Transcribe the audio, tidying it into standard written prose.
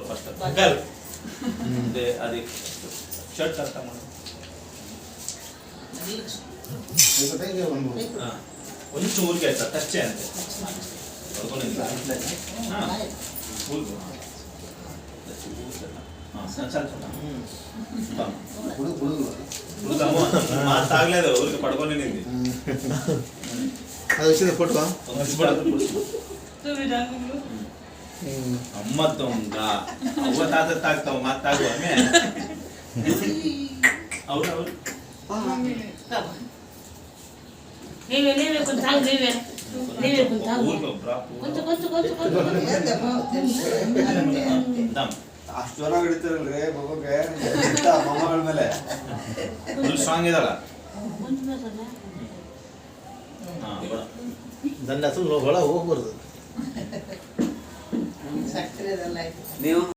first ಗಲ್ అది shirt ಅರ್ಥ ಮಾಡು కొంచెం ఊరికే సార్ టచ్ చేయండి తాగలేదు ఊరికి పడుకొని అది వచ్చింది ఫోటో అమ్మ దొంగ అవ్వ తాత తాగుతావు మా తాగు అమ్మే అవును అవును ಅಷ್ಟು ಜನ ಹಿಡಿತಾರಲ್ರಿ ಮಗುಗೆ ಮೊಮ್ಮಗಳ ಮೇಲೆ ಸ್ಟ್ರಾಂಗ್ ಇದಲ್ಲ ದಂಡ ಅಸಲು ಒಳ ಹೋಗ್ಬಾರ್ದು ನೀವು